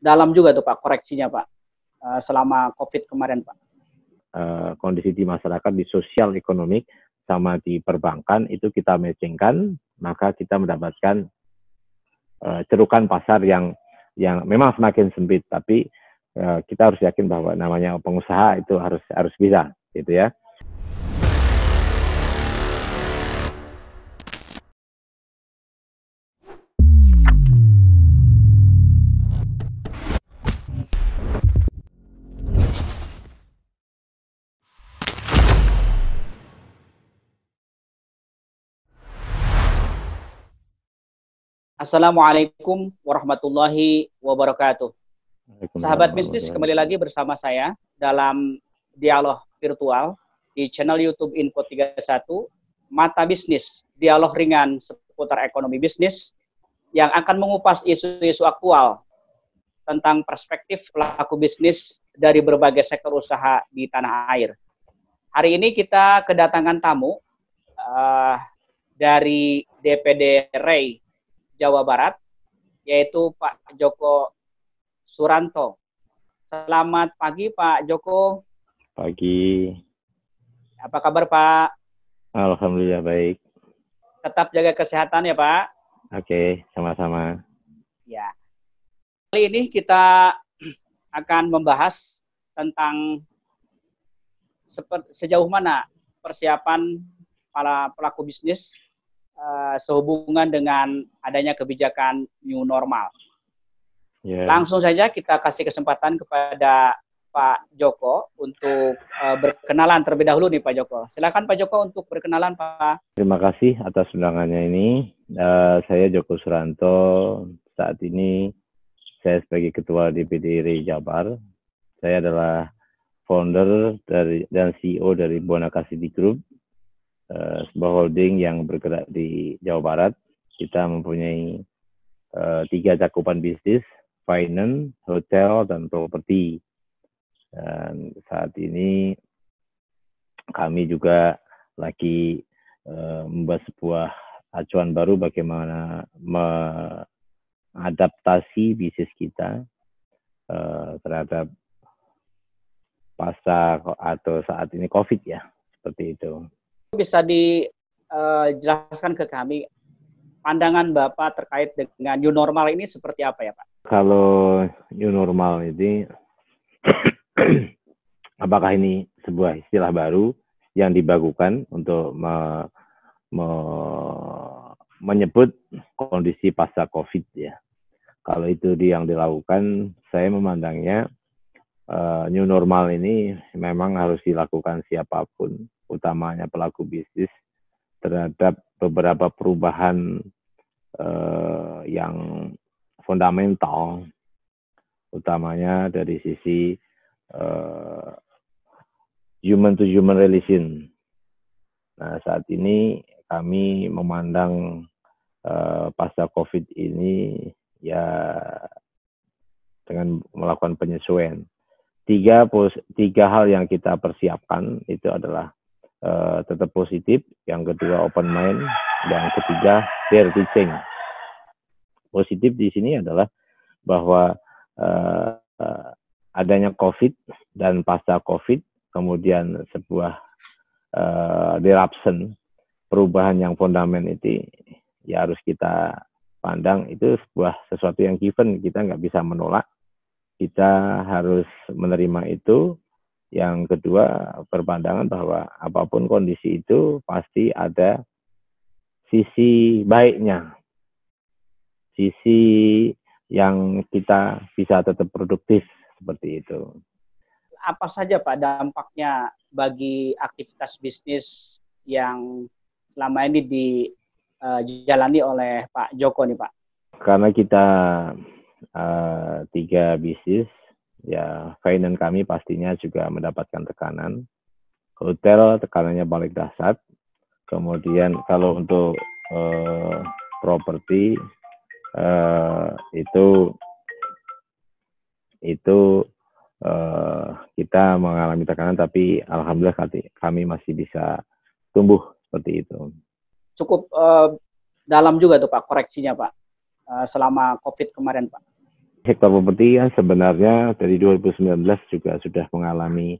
dalam juga tuh Pak koreksinya Pak selama COVID kemarin Pak. Kondisi di masyarakat, di sosial ekonomi sama di perbankan itu kita matchingkan, maka kita mendapatkan cerukan pasar yang memang semakin sempit, tapi kita harus yakin bahwa namanya pengusaha itu harus bisa, gitu ya. Assalamualaikum warahmatullahi wabarakatuh. Sahabat bisnis, kembali lagi bersama saya dalam dialog virtual di channel YouTube Info 31, Mata Bisnis, dialog ringan seputar ekonomi bisnis yang akan mengupas isu-isu aktual tentang perspektif pelaku bisnis dari berbagai sektor usaha di tanah air. Hari ini kita kedatangan tamu dari DPD REI Jawa Barat, yaitu Pak Joko Suranto. Selamat pagi Pak Joko. Pagi. Apa kabar Pak? Alhamdulillah baik. Tetap jaga kesehatan ya Pak. Oke, sama-sama. Ya. Kali ini kita akan membahas tentang sejauh mana persiapan para pelaku bisnis sehubungan dengan adanya kebijakan new normal. Yeah. Langsung saja kita kasih kesempatan kepada Pak Joko untuk berkenalan terlebih dahulu nih Pak Joko. Silakan Pak Joko untuk berkenalan Pak. Terima kasih atas undangannya ini. Saya Joko Suranto. Saat ini saya sebagai Ketua DPD REI Jabar. Saya adalah founder dan CEO dari Bonaka City Group, sebuah holding yang bergerak di Jawa Barat. Kita mempunyai 3 cakupan bisnis, finance, hotel, dan properti. Dan saat ini kami juga lagi membuat sebuah acuan baru bagaimana mengadaptasi bisnis kita terhadap pasca atau saat ini COVID ya, seperti itu. Bisa dijelaskan ke kami pandangan Bapak terkait dengan new normal ini seperti apa ya Pak? Kalau new normal ini, apakah ini sebuah istilah baru yang dibagukan untuk menyebut kondisi pasca COVID ya? Kalau itu yang dilakukan, saya memandangnya new normal ini memang harus dilakukan siapapun, utamanya pelaku bisnis, terhadap beberapa perubahan yang fundamental, utamanya dari sisi human to human relation. Nah, saat ini kami memandang pasca COVID ini ya dengan melakukan penyesuaian. Tiga hal yang kita persiapkan itu adalah tetap positif, yang kedua open mind, yang ketiga fair teaching. Positif di sini adalah bahwa adanya COVID dan pasca COVID, kemudian sebuah disruption, perubahan yang fundamental itu ya harus kita pandang itu sesuatu yang given, kita nggak bisa menolak. Kita harus menerima itu. Yang kedua, berpandangan bahwa apapun kondisi itu pasti ada sisi baiknya. Sisi yang kita bisa tetap produktif, seperti itu. Apa saja Pak dampaknya bagi aktivitas bisnis yang selama ini dijalani oleh Pak Joko nih Pak? Karena kita 3 bisnis, ya finance kami pastinya juga mendapatkan tekanan. Hotel tekanannya paling dahsyat. Kemudian kalau untuk properti itu kita mengalami tekanan, tapi alhamdulillah kami masih bisa tumbuh seperti itu. Cukup dalam juga tuh Pak koreksinya Pak selama COVID kemarin Pak. sektor properti kan sebenarnya dari 2019 juga sudah mengalami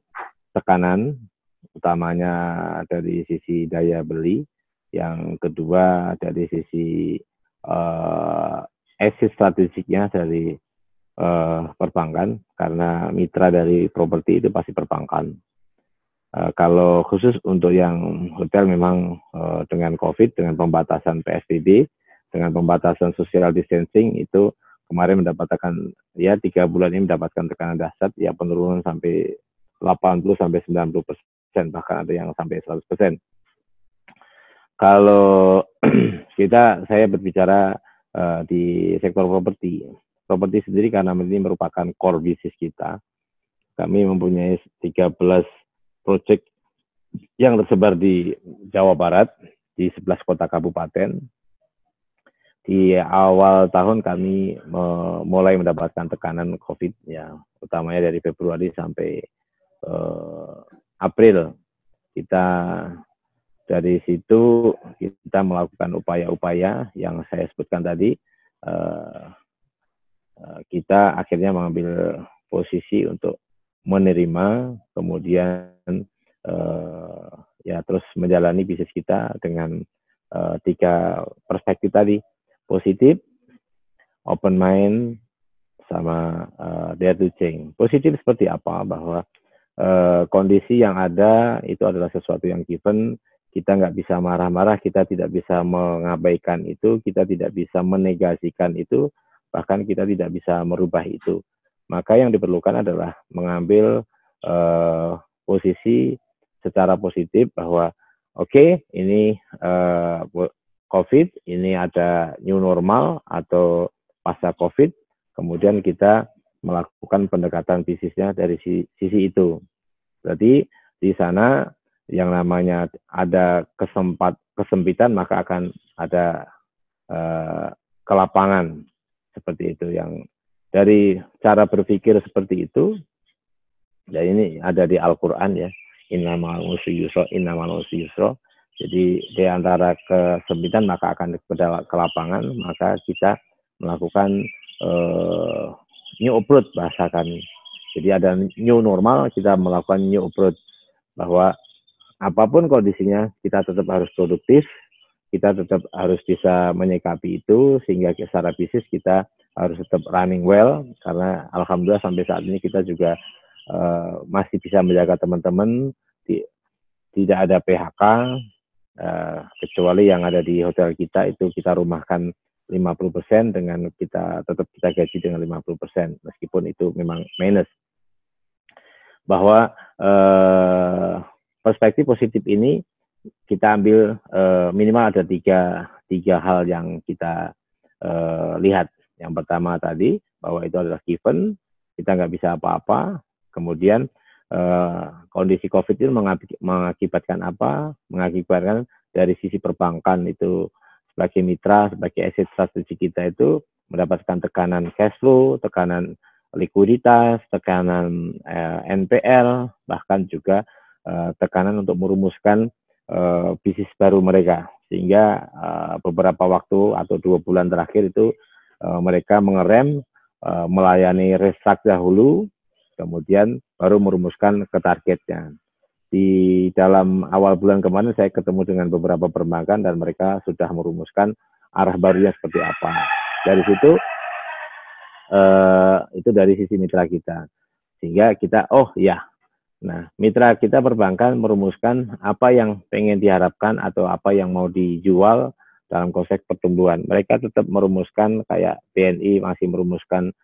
tekanan, utamanya dari sisi daya beli, yang kedua dari sisi exit strategiknya dari perbankan, karena mitra dari properti itu pasti perbankan. Kalau khusus untuk yang hotel memang dengan COVID, dengan pembatasan PSBB, dengan pembatasan social distancing itu kemarin mendapatkan ya 3 bulan ini mendapatkan tekanan dahsyat ya, penurunan sampai 80-90%, bahkan ada yang sampai 100%. Kalau saya berbicara di sektor properti sendiri, karena ini merupakan core bisnis kita. Kami mempunyai 13 proyek yang tersebar di Jawa Barat, di 11 kota kabupaten. Di awal tahun kami mulai mendapatkan tekanan COVID, ya, utamanya dari Februari sampai April. Dari situ kita melakukan upaya-upaya yang saya sebutkan tadi. Kita akhirnya mengambil posisi untuk menerima, kemudian ya terus menjalani bisnis kita dengan 3 perspektif tadi: positif, open mind, sama dare to change. Positif seperti apa? Bahwa kondisi yang ada itu adalah sesuatu yang given, kita nggak bisa marah-marah, kita tidak bisa mengabaikan itu, kita tidak bisa menegasikan itu, bahkan kita tidak bisa merubah itu. Maka yang diperlukan adalah mengambil posisi secara positif bahwa oke, ini COVID, ini ada new normal atau pasca COVID, kemudian kita melakukan pendekatan bisnisnya dari sisi itu. Berarti di sana yang namanya ada kesempitan, maka akan ada kelapangan, seperti itu. Yang dari cara berpikir seperti itu, ya ini ada di Al-Quran ya, innamal usri yusra, innamal usri yusra. Jadi di antara kesempitan maka akan ke kelapangan, maka kita melakukan new approach, bahasa kami. Jadi ada new normal, kita melakukan new approach, bahwa apapun kondisinya kita tetap harus produktif, kita tetap harus bisa menyikapi itu, sehingga secara bisnis kita harus tetap running well, karena alhamdulillah sampai saat ini kita juga masih bisa menjaga teman-teman, tidak ada PHK, kecuali yang ada di hotel kita itu kita rumahkan 50%, dengan kita tetap kita gaji dengan 50%, meskipun itu memang minus. Bahwa perspektif positif ini kita ambil minimal ada tiga hal yang kita lihat. Yang pertama tadi, bahwa itu adalah given, kita nggak bisa apa-apa. Kemudian kondisi COVID itu mengakibatkan apa? Mengakibatkan dari sisi perbankan itu sebagai mitra, sebagai aset strategi kita itu mendapatkan tekanan cash flow, tekanan likuiditas, tekanan NPL, bahkan juga tekanan untuk merumuskan bisnis baru mereka. Sehingga beberapa waktu atau 2 bulan terakhir itu mereka mengerem, melayani restruct dahulu, kemudian baru merumuskan ke targetnya. Di dalam awal bulan kemarin saya ketemu dengan beberapa perbankan dan mereka sudah merumuskan arah barunya seperti apa. Dari situ itu dari sisi mitra kita, sehingga kita nah mitra kita perbankan merumuskan apa yang pengen diharapkan atau apa yang mau dijual dalam konteks pertumbuhan. Mereka tetap merumuskan, kayak BNI masih merumuskan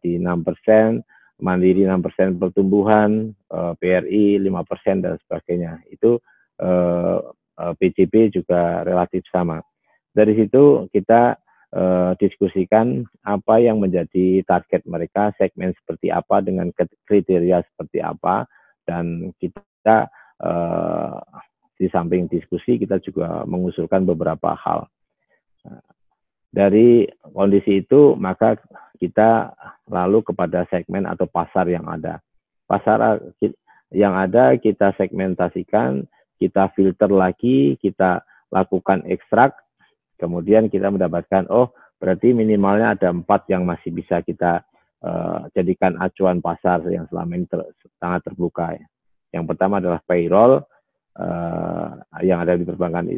di 6%, Mandiri 6% pertumbuhan, BRI 5% dan sebagainya. Itu BJB juga relatif sama. Dari situ kita diskusikan apa yang menjadi target mereka, segmen seperti apa, dengan kriteria seperti apa, dan kita di samping diskusi kita juga mengusulkan beberapa hal. Dari kondisi itu maka kita lalu kepada segmen atau pasar yang ada. Pasar yang ada kita segmentasikan, kita filter lagi, kita lakukan ekstrak, kemudian kita mendapatkan berarti minimalnya ada 4 yang masih bisa kita jadikan acuan pasar yang selama ini sangat terbuka. Ya. Yang pertama adalah payroll yang ada di perbankan,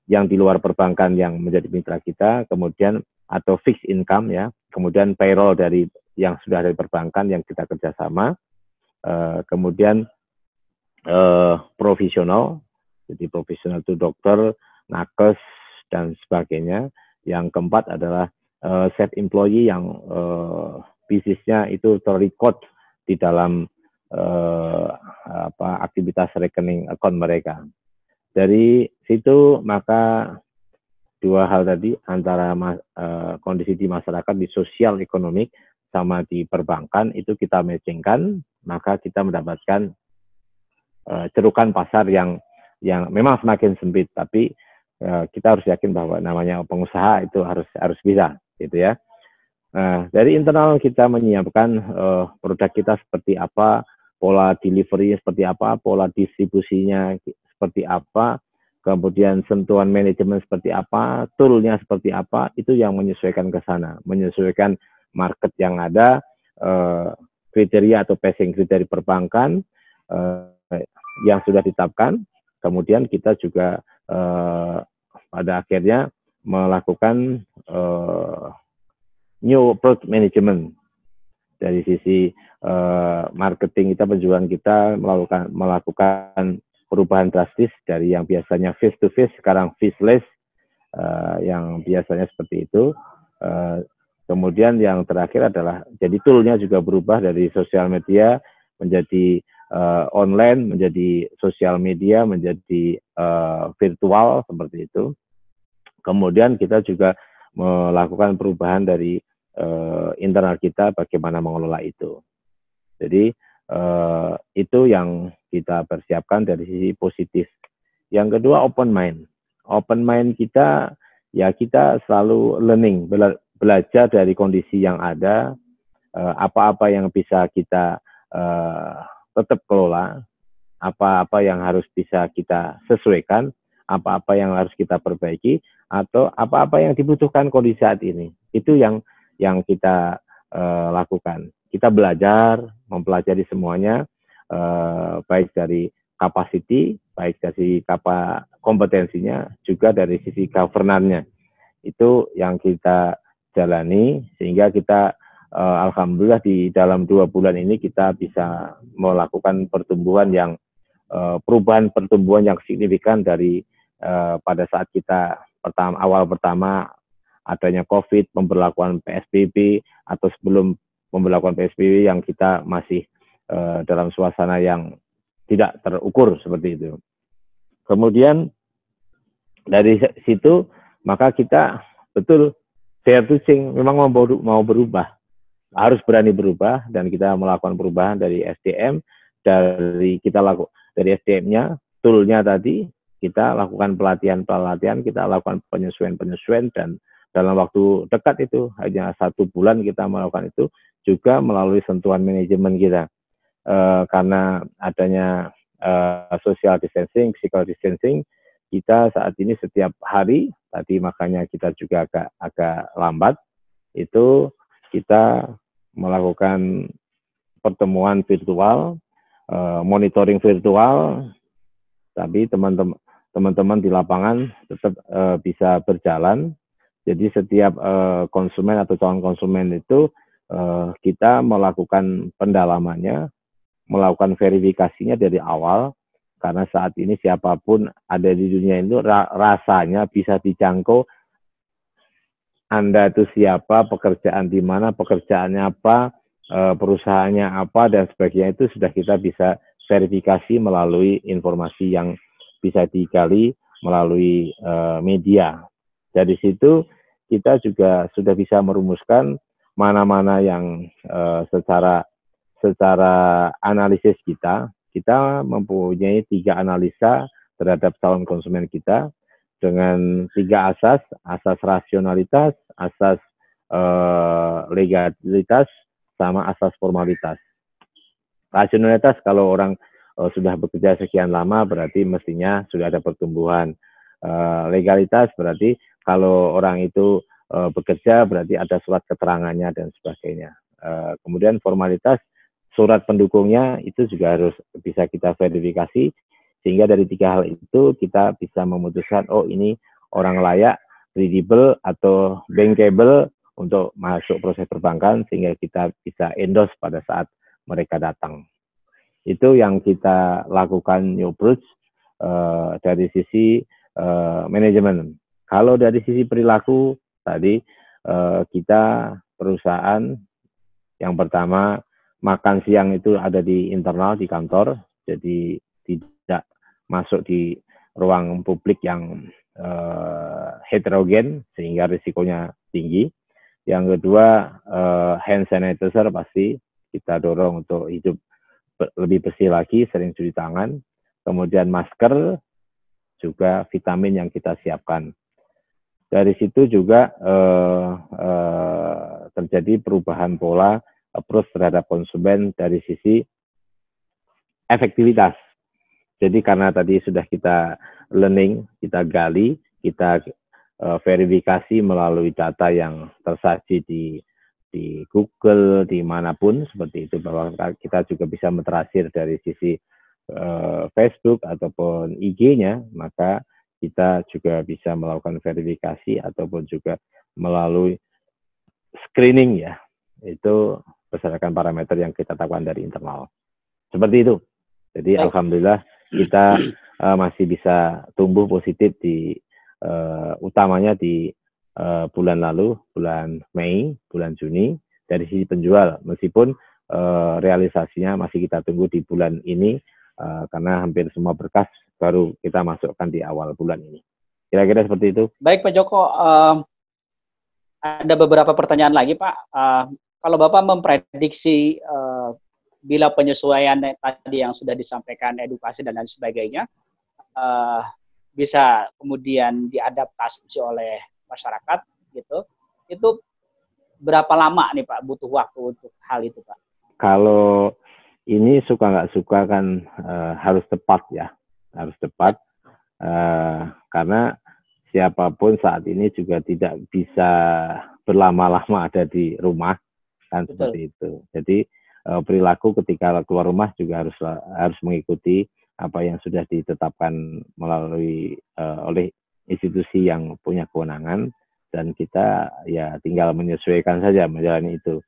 yang di luar perbankan yang menjadi mitra kita, kemudian atau fixed income ya, kemudian payroll dari yang sudah ada di perbankan yang kita kerjasama, kemudian profesional, jadi profesional itu dokter, nakes dan sebagainya. Yang keempat adalah self employee yang bisnisnya itu terrecord di dalam aktivitas rekening account mereka. Dari situ maka dua hal tadi antara kondisi di masyarakat di sosial ekonomi sama di perbankan itu kita matchingkan, maka kita mendapatkan cerukan pasar yang memang semakin sempit, tapi kita harus yakin bahwa namanya pengusaha itu harus bisa, gitu ya. Dari internal kita menyiapkan produk kita seperti apa, pola delivery seperti apa, pola distribusinya seperti apa, kemudian sentuhan manajemen seperti apa, toolnya seperti apa, itu yang menyesuaikan ke sana, menyesuaikan market yang ada, kriteria atau passing kriteria perbankan yang sudah ditetapkan. Kemudian kita juga pada akhirnya melakukan new product management dari sisi marketing kita, penjualan kita melakukan perubahan drastis dari yang biasanya face to face sekarang faceless, yang biasanya seperti itu. Kemudian yang terakhir adalah jadi toolnya juga berubah dari sosial media menjadi online, menjadi sosial media, menjadi virtual seperti itu. Kemudian kita juga melakukan perubahan dari internal kita bagaimana mengelola itu. Jadi itu yang kita persiapkan dari sisi positif. Yang kedua open mind. Open mind kita ya kita selalu learning, belajar dari kondisi yang ada, apa-apa yang bisa kita tetap kelola, apa-apa yang harus bisa kita sesuaikan, apa-apa yang harus kita perbaiki, atau apa-apa yang dibutuhkan kondisi saat ini. Itu yang kita lakukan. Kita belajar, mempelajari semuanya, baik dari capacity, baik dari kompetensinya, juga dari sisi governance-nya. Itu yang kita jalani, sehingga kita alhamdulillah di dalam 2 bulan ini kita bisa melakukan pertumbuhan yang perubahan pertumbuhan yang signifikan dari pada saat kita awal pertama adanya COVID, pemberlakuan PSBB, atau sebelum pemberlakuan PSBB yang kita masih dalam suasana yang tidak terukur seperti itu. Kemudian dari situ maka kita betul dare to change, memang mau berubah, harus berani berubah, dan kita melakukan perubahan dari SDM, dari SDM-nya, tool-nya tadi, kita lakukan pelatihan, kita lakukan penyesuaian, dan dalam waktu dekat itu, hanya 1 bulan kita melakukan itu, juga melalui sentuhan manajemen kita. Karena adanya social distancing, physical distancing, kita saat ini setiap hari, tadi makanya kita juga agak lambat, itu kita melakukan pertemuan virtual, monitoring virtual, tapi teman-teman di lapangan tetap bisa berjalan. Jadi setiap konsumen atau calon konsumen itu kita melakukan pendalamannya, melakukan verifikasinya dari awal, karena saat ini siapapun ada di dunia itu rasanya bisa dijangkau. Anda itu siapa, pekerjaan di mana, pekerjaannya apa, perusahaannya apa, dan sebagainya, itu sudah kita bisa verifikasi melalui informasi yang bisa digali melalui media. Dari situ kita juga sudah bisa merumuskan mana-mana yang secara analisis kita mempunyai 3 analisa terhadap calon konsumen kita dengan 3 asas rasionalitas, asas legalitas, sama asas formalitas. Rasionalitas kalau orang sudah bekerja sekian lama berarti mestinya sudah ada pertumbuhan. Legalitas berarti kalau orang itu bekerja berarti ada surat keterangannya dan sebagainya. Kemudian formalitas surat pendukungnya itu juga harus bisa kita verifikasi, sehingga dari 3 hal itu kita bisa memutuskan, oh ini orang layak, kredibel atau bankable untuk masuk proses perbankan, sehingga kita bisa endorse pada saat mereka datang. Itu yang kita lakukan New Approach dari sisi manajemen. Kalau dari sisi perilaku tadi, kita perusahaan yang pertama, makan siang itu ada di internal, di kantor, jadi tidak masuk di ruang publik yang heterogen, sehingga risikonya tinggi. Yang kedua, hand sanitizer pasti kita dorong untuk hidup lebih bersih lagi, sering cuci tangan. Kemudian masker, juga vitamin yang kita siapkan. Dari situ juga terjadi perubahan pola approach terhadap konsumen dari sisi efektivitas. Jadi karena tadi sudah kita learning, kita gali, kita verifikasi melalui data yang tersaji di Google, dimanapun seperti itu, bahwa kita juga bisa mentrasir dari sisi Facebook ataupun IG-nya, maka kita juga bisa melakukan verifikasi ataupun juga melalui screening ya, itu berdasarkan parameter yang kita tetapkan dari internal. Seperti itu. Jadi alhamdulillah kita masih bisa tumbuh positif di utamanya di bulan lalu, bulan Mei, bulan Juni dari sisi penjual, meskipun realisasinya masih kita tunggu di bulan ini karena hampir semua berkas baru kita masukkan di awal bulan ini. Kira-kira seperti itu. Baik Pak Joko, ada beberapa pertanyaan lagi Pak. Kalau Bapak memprediksi bila penyesuaian tadi yang sudah disampaikan, edukasi dan lain sebagainya, bisa kemudian diadaptasi oleh masyarakat, gitu, itu berapa lama nih Pak butuh waktu untuk hal itu Pak? Kalau ini suka nggak suka kan harus tepat ya, harus tepat karena siapapun saat ini juga tidak bisa berlama-lama ada di rumah kan. Betul. Seperti itu. Jadi perilaku ketika keluar rumah juga harus mengikuti apa yang sudah ditetapkan melalui oleh institusi yang punya kewenangan, dan kita ya tinggal menyesuaikan saja menjalani itu.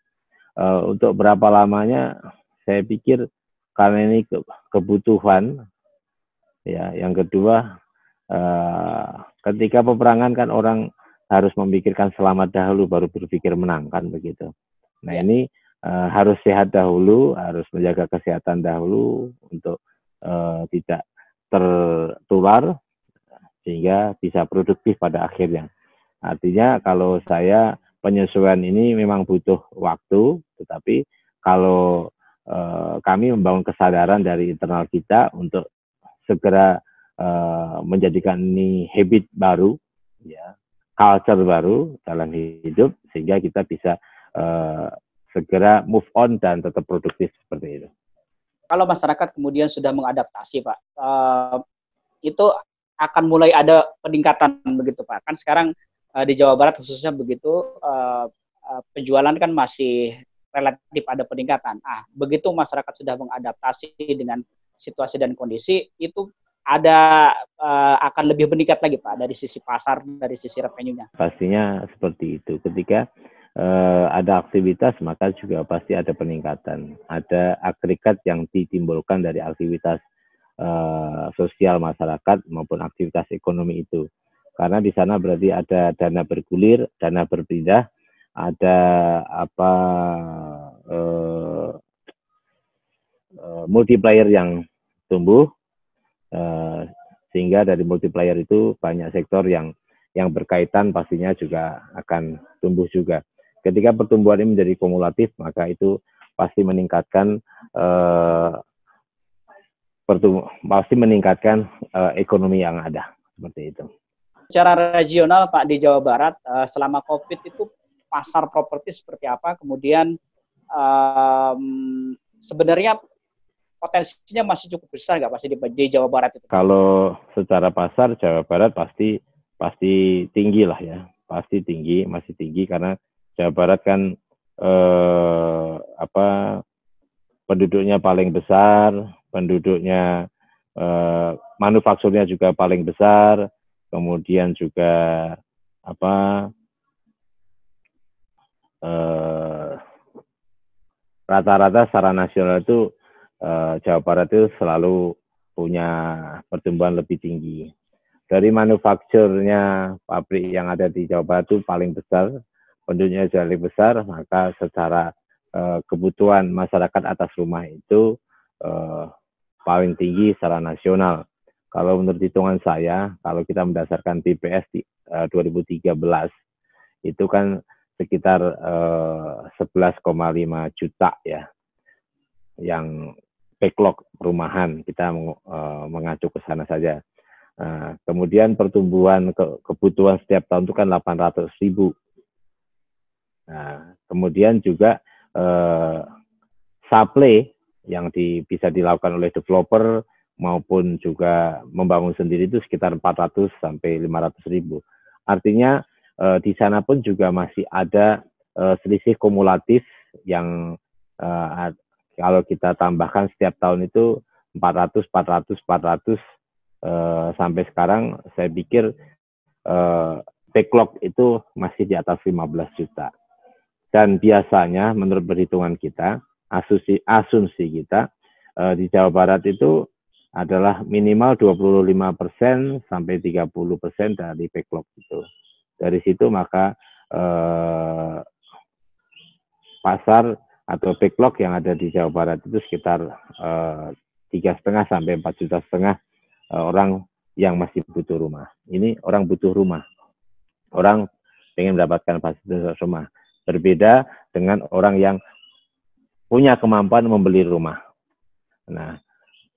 Untuk berapa lamanya, saya pikir karena ini kebutuhan ya. Yang kedua, ketika peperangan kan orang harus memikirkan selamat dahulu baru berpikir menang kan begitu. Nah ini harus sehat dahulu, harus menjaga kesehatan dahulu untuk tidak tertular sehingga bisa produktif pada akhirnya. Artinya kalau saya penyesuaian ini memang butuh waktu, tetapi kalau kami membangun kesadaran dari internal kita untuk segera menjadikan ini habit baru, ya, culture baru dalam hidup, sehingga kita bisa segera move on dan tetap produktif seperti itu. Kalau masyarakat kemudian sudah mengadaptasi Pak, itu akan mulai ada peningkatan begitu Pak. Kan sekarang di Jawa Barat khususnya begitu, penjualan kan masih relatif ada peningkatan. Begitu masyarakat sudah mengadaptasi dengan situasi dan kondisi, itu ada akan lebih meningkat lagi Pak dari sisi pasar, dari sisi revenue-nya. Pastinya seperti itu. Ketika ada aktivitas maka juga pasti ada peningkatan. Ada agregat yang ditimbulkan dari aktivitas sosial masyarakat maupun aktivitas ekonomi itu. Karena di sana berarti ada dana bergulir, dana berpindah, ada multiplier yang tumbuh, sehingga dari multiplier itu banyak sektor yang berkaitan pastinya juga akan tumbuh juga. Ketika pertumbuhan ini menjadi kumulatif, maka itu pasti meningkatkan ekonomi yang ada, seperti itu. Secara regional Pak di Jawa Barat selama COVID itu pasar properti seperti apa? Kemudian sebenarnya potensinya masih cukup besar nggak pasti di Jawa Barat itu? Kalau secara pasar Jawa Barat pasti tinggi lah ya. pasti tinggi, masih tinggi karena Jawa Barat kan penduduknya paling besar, penduduknya manufakturnya juga paling besar, kemudian juga rata-rata secara nasional itu Jawa Barat itu selalu punya pertumbuhan lebih tinggi. Dari manufakturnya pabrik yang ada di Jawa Barat itu paling besar, penduduknya jauh lebih besar, maka secara kebutuhan masyarakat atas rumah itu paling tinggi secara nasional. Kalau menurut hitungan saya, kalau kita berdasarkan BPS di 2013, itu kan sekitar 11,5 juta ya, yang backlog perumahan, kita mengacu ke sana saja. Kemudian pertumbuhan kebutuhan setiap tahun itu kan 800.000. Kemudian juga supply yang bisa dilakukan oleh developer maupun juga membangun sendiri itu sekitar 400 sampai 500.000. Artinya di sana pun juga masih ada selisih kumulatif yang kalau kita tambahkan setiap tahun itu 400 sampai sekarang saya pikir backlog itu masih di atas 15 juta. Dan biasanya menurut perhitungan kita, asumsi kita di Jawa Barat itu adalah minimal 25% sampai 30% dari backlog itu. Dari situ maka pasar atau backlog yang ada di Jawa Barat itu sekitar 3,5 sampai 4,5 juta orang yang masih butuh rumah. Ini orang butuh rumah. Orang ingin mendapatkan fasilitas rumah. Berbeda dengan orang yang punya kemampuan membeli rumah. Nah,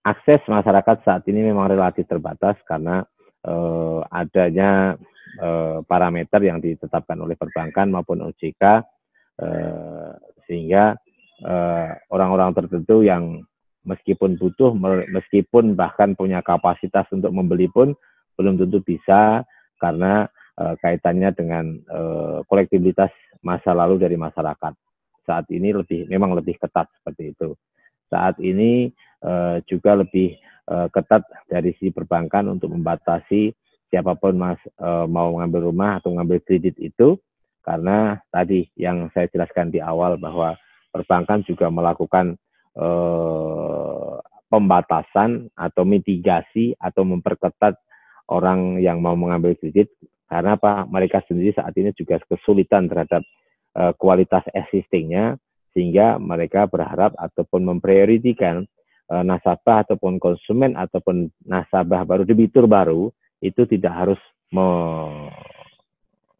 akses masyarakat saat ini memang relatif terbatas karena adanya parameter yang ditetapkan oleh perbankan maupun OJK, sehingga orang-orang tertentu yang meskipun butuh, meskipun bahkan punya kapasitas untuk membeli pun belum tentu bisa karena kaitannya dengan kolektibilitas masa lalu dari masyarakat. Saat ini memang lebih ketat seperti itu. Saat ini juga lebih ketat dari si perbankan untuk membatasi siapapun mau mengambil rumah atau mengambil kredit itu, karena tadi yang saya jelaskan di awal bahwa perbankan juga melakukan pembatasan atau mitigasi atau memperketat orang yang mau mengambil kredit karena apa? Mereka sendiri saat ini juga kesulitan terhadap kualitas existingnya, sehingga mereka berharap ataupun memprioritaskan nasabah ataupun konsumen ataupun nasabah baru, debitur baru itu tidak harus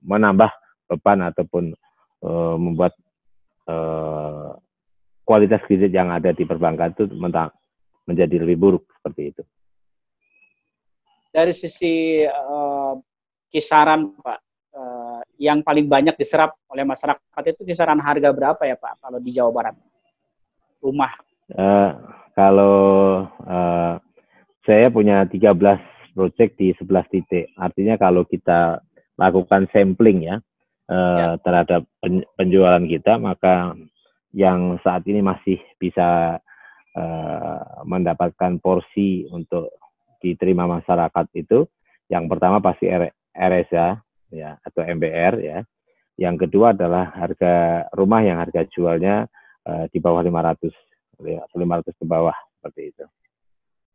menambah beban ataupun membuat kualitas kredit yang ada di perbankan itu menjadi lebih buruk seperti itu. Dari sisi kisaran Pak, yang paling banyak diserap oleh masyarakat itu kisaran harga berapa ya Pak kalau di Jawa Barat rumah? Kalau saya punya 13 proyek di 11 titik. Artinya kalau kita lakukan sampling ya, terhadap penjualan kita, maka yang saat ini masih bisa mendapatkan porsi untuk diterima masyarakat itu, yang pertama pasti RSA ya atau MBR ya. Yang kedua adalah harga rumah yang harga jualnya di bawah 500 ya, 500 ke bawah seperti itu.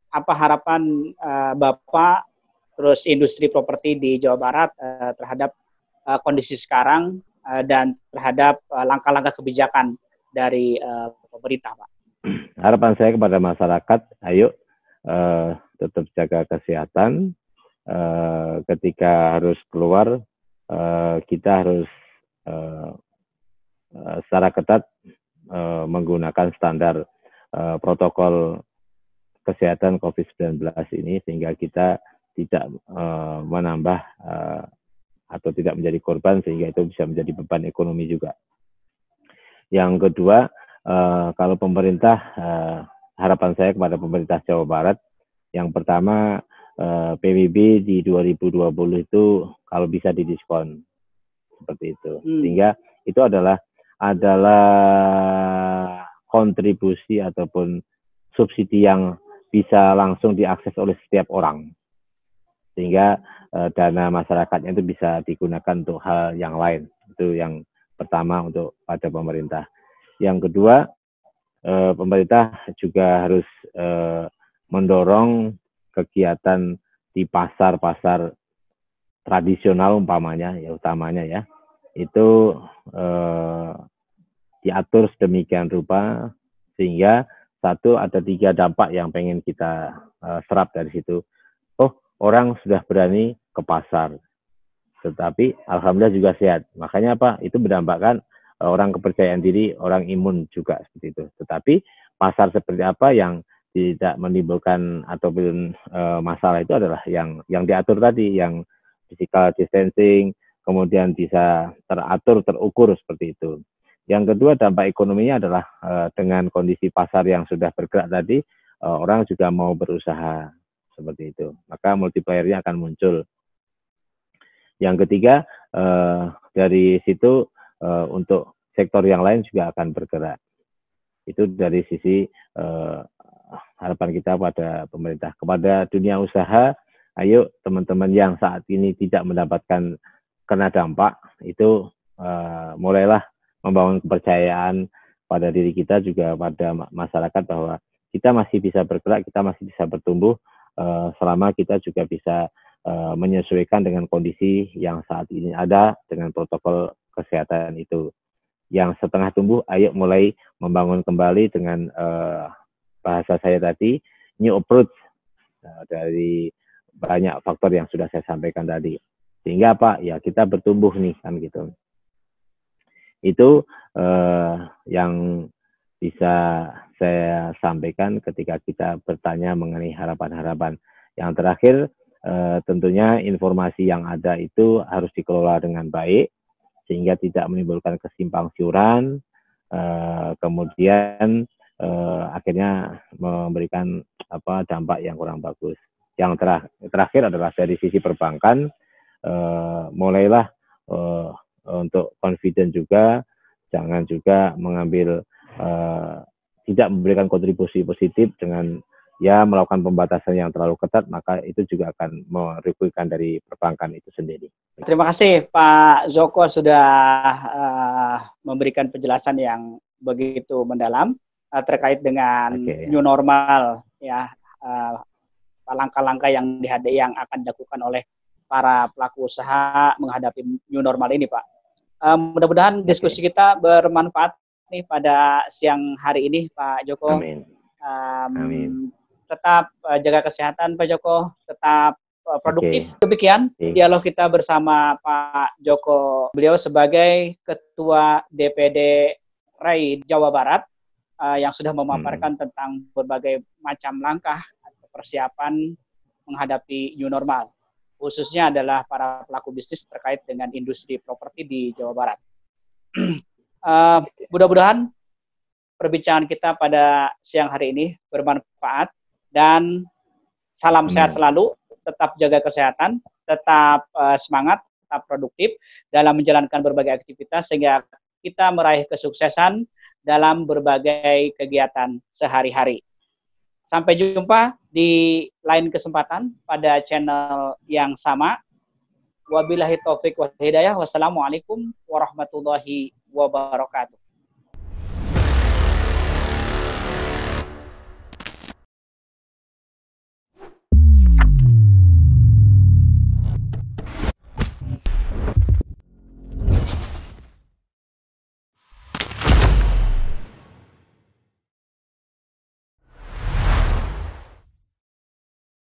Apa harapan Bapak terus industri properti di Jawa Barat terhadap kondisi sekarang dan terhadap langkah-langkah kebijakan dari pemerintah, Pak? Harapan saya kepada masyarakat, ayo tetap jaga kesehatan. Ketika harus keluar, kita harus secara ketat menggunakan standar protokol kesehatan COVID-19 ini, sehingga kita tidak menambah atau tidak menjadi korban, sehingga itu bisa menjadi beban ekonomi juga. Yang kedua, kalau pemerintah, harapan saya kepada pemerintah Jawa Barat, yang pertama PBB di 2020 itu kalau bisa didiskon. seperti itu. Sehingga itu adalah kontribusi ataupun subsidi yang bisa langsung diakses oleh setiap orang. Sehingga dana masyarakatnya itu bisa digunakan untuk hal yang lain. Itu yang pertama untuk pada pemerintah. Yang kedua, pemerintah juga harus mendorong kegiatan di pasar-pasar tradisional utamanya ya, itu diatur sedemikian rupa sehingga ada 3 dampak yang pengen kita serap dari situ. Oh, orang sudah berani ke pasar, tetapi alhamdulillah juga sehat. Makanya apa? Itu berdampakkan orang kepercayaan diri, orang imun juga seperti itu. Tetapi pasar seperti apa yang tidak menimbulkan ataupun masalah itu adalah yang diatur tadi, yang physical distancing, kemudian bisa teratur, terukur seperti itu. Yang kedua, dampak ekonominya adalah dengan kondisi pasar yang sudah bergerak tadi, orang juga mau berusaha seperti itu. Maka multiplier-nya akan muncul. Yang ketiga, dari situ untuk sektor yang lain juga akan bergerak. Itu dari sisi harapan kita pada pemerintah. Kepada dunia usaha, ayo teman-teman yang saat ini tidak mendapatkan kena dampak, itu mulailah membangun kepercayaan pada diri kita juga pada masyarakat bahwa kita masih bisa bergerak, kita masih bisa bertumbuh selama kita juga bisa menyesuaikan dengan kondisi yang saat ini ada dengan protokol kesehatan itu. Yang setengah tumbuh, ayo mulai membangun kembali dengan bahasa saya tadi, new approach dari banyak faktor yang sudah saya sampaikan tadi. Sehingga apa? Ya kita bertumbuh nih kan gitu. Itu yang bisa saya sampaikan ketika kita bertanya mengenai harapan-harapan. Yang terakhir, tentunya informasi yang ada itu harus dikelola dengan baik, sehingga tidak menimbulkan kesimpang siuran, kemudian akhirnya memberikan dampak yang kurang bagus. Yang terakhir adalah dari sisi perbankan, mulailah untuk confident juga, jangan juga mengambil tidak memberikan kontribusi positif dengan melakukan pembatasan yang terlalu ketat, maka itu juga akan merugikan dari perbankan itu sendiri. Terima kasih Pak Joko sudah memberikan penjelasan yang begitu mendalam terkait dengan new normal ya, langkah-langkah yang akan dilakukan oleh para pelaku usaha menghadapi new normal ini, Pak. Mudah-mudahan diskusi kita bermanfaat nih pada siang hari ini, Pak Joko. Amin. Amin. Tetap jaga kesehatan, Pak Joko. Tetap produktif. Demikian dialog kita bersama Pak Joko. Beliau sebagai Ketua DPD RAI Jawa Barat yang sudah memaparkan tentang berbagai macam langkah atau persiapan menghadapi new normal. Khususnya adalah para pelaku bisnis terkait dengan industri properti di Jawa Barat. Mudah-mudahan perbincangan kita pada siang hari ini bermanfaat dan salam sehat selalu, tetap jaga kesehatan, tetap semangat, tetap produktif dalam menjalankan berbagai aktivitas sehingga kita meraih kesuksesan dalam berbagai kegiatan sehari-hari. Sampai jumpa di lain kesempatan pada channel yang sama. Wabillahi taufik wal hidayah. Wassalamualaikum warahmatullahi wabarakatuh.